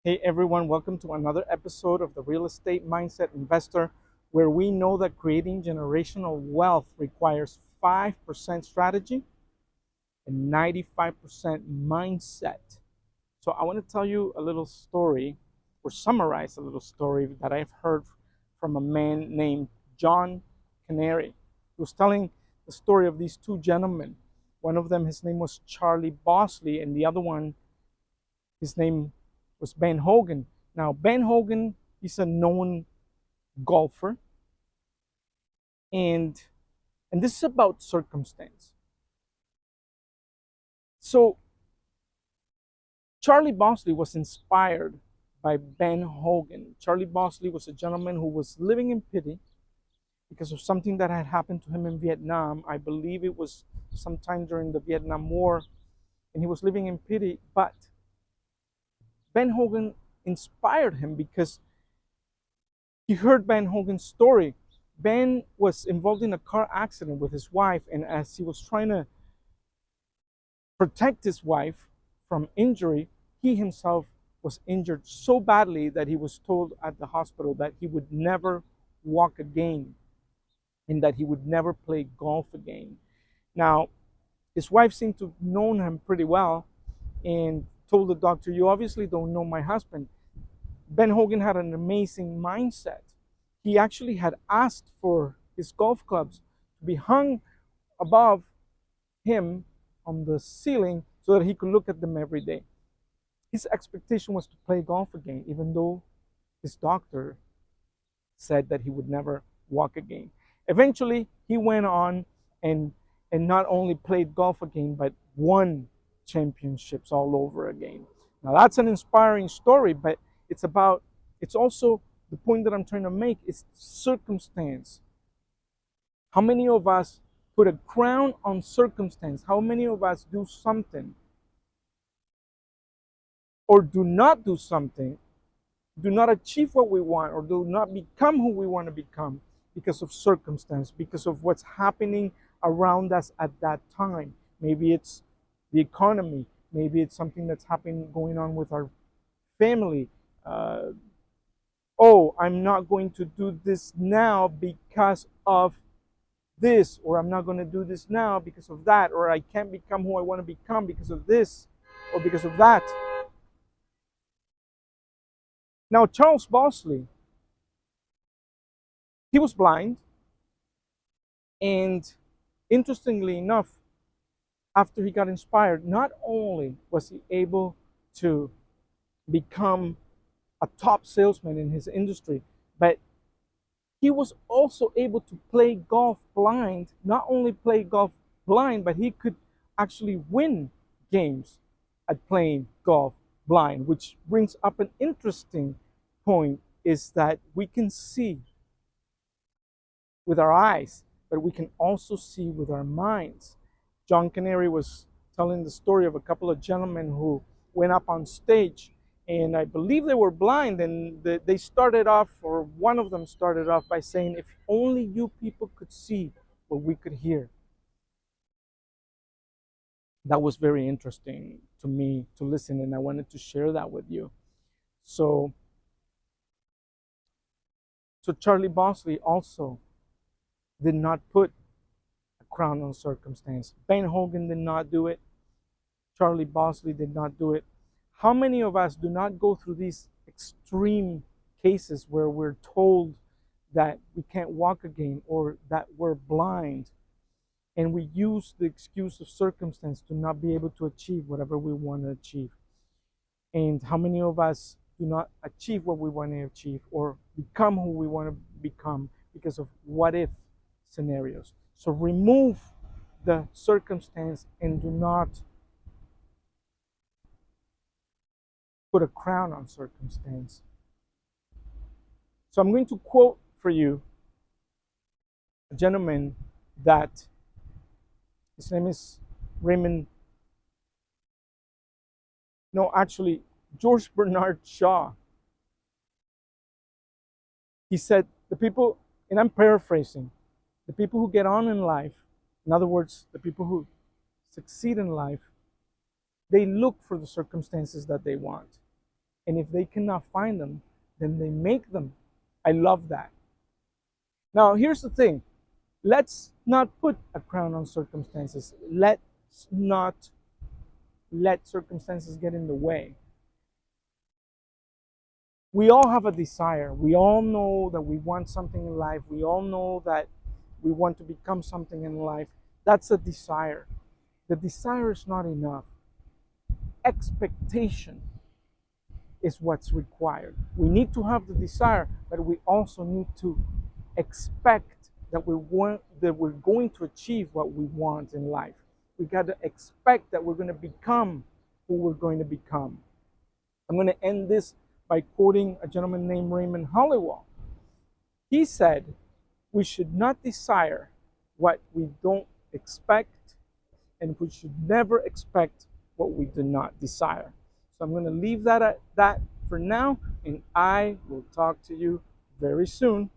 Hey everyone, welcome to another episode of the Real Estate Mindset Investor, where we know that creating generational wealth requires 5% strategy and 95% mindset. So, I want to tell you a little story or summarize a little story that I've heard from a man named John Canary, who was telling the story of these two gentlemen. One of them, his name was Charlie Bosley, and the other one, his name was Ben Hogan. Now, Ben Hogan, he's a known golfer, and this is about circumstance. So, Charlie Bosley was inspired by Ben Hogan. Charlie Bosley was a gentleman who was living in pity because of something that had happened to him in Vietnam. I believe it was sometime during the Vietnam War, and he was living in pity. But Ben Hogan inspired him because he heard Ben Hogan's story. Ben was involved in a car accident with his wife, and as he was trying to protect his wife from injury, he himself was injured so badly that he was told at the hospital that he would never walk again and that he would never play golf again. Now, his wife seemed to have known him pretty well and told the doctor, "You obviously don't know my husband." Ben Hogan had an amazing mindset. He actually had asked for his golf clubs to be hung above him on the ceiling so that he could look at them every day. His expectation was to play golf again, even though his doctor said that he would never walk again. Eventually, he went on and not only played golf again, but won championships all over again. Now that's an inspiring story, but it's also the point that I'm trying to make is circumstance. How many of us put a crown on circumstance? How many of us do something or do not do something, do not achieve what we want, or do not become who we want to become because of circumstance, because of what's happening around us at that time? Maybe it's the economy, maybe it's something that's happening going on with our family. Uh, oh, I'm not going to do this now because of this, or I'm not going to do this now because of that, or I can't become who I want to become because of this or because of that. Now, Charles Bosley, he was blind, and interestingly enough, after he got inspired, not only was he able to become a top salesman in his industry, but he was also able to play golf blind. Not only play golf blind, but he could actually win games at playing golf blind, which brings up an interesting point, is that we can see with our eyes, but we can also see with our minds. John Canary was telling the story of a couple of gentlemen who went up on stage, and I believe they were blind, and they started off, or one of them started off by saying, "If only you people could see what we could hear." That was very interesting to me to listen, and I wanted to share that with you. So, Charlie Bosley also did not put a crown on circumstance. Ben Hogan did not do it. Charlie Bosley did not do it. How many of us do not go through these extreme cases where we're told that we can't walk again or that we're blind, and we use the excuse of circumstance to not be able to achieve whatever we want to achieve? And how many of us do not achieve what we want to achieve or become who we want to become because of what if scenarios? So remove the circumstance and do not put a crown on circumstance. So I'm going to quote for you a gentleman that his name is Raymond, no, actually, George Bernard Shaw. He said, the people, and I'm paraphrasing, the people who get on in life, in other words, the people who succeed in life, they look for the circumstances that they want. And if they cannot find them, then they make them. I love that. Now, here's the thing. Let's not put a crown on circumstances. Let's not let circumstances get in the way. We all have a desire. We all know that we want something in life. We all know that we want to become something in life. That's a desire. The desire is not enough. Expectation is what's required. We need to have the desire, but we also need to expect that we're going to achieve what we want in life. We got to expect that we're going to become who we're going to become. I'm going to end this by quoting a gentleman named Raymond Hollowell. He said, "We should not desire what we don't expect, and we should never expect what we do not desire." So I'm going to leave that at that for now, and I will talk to you very soon.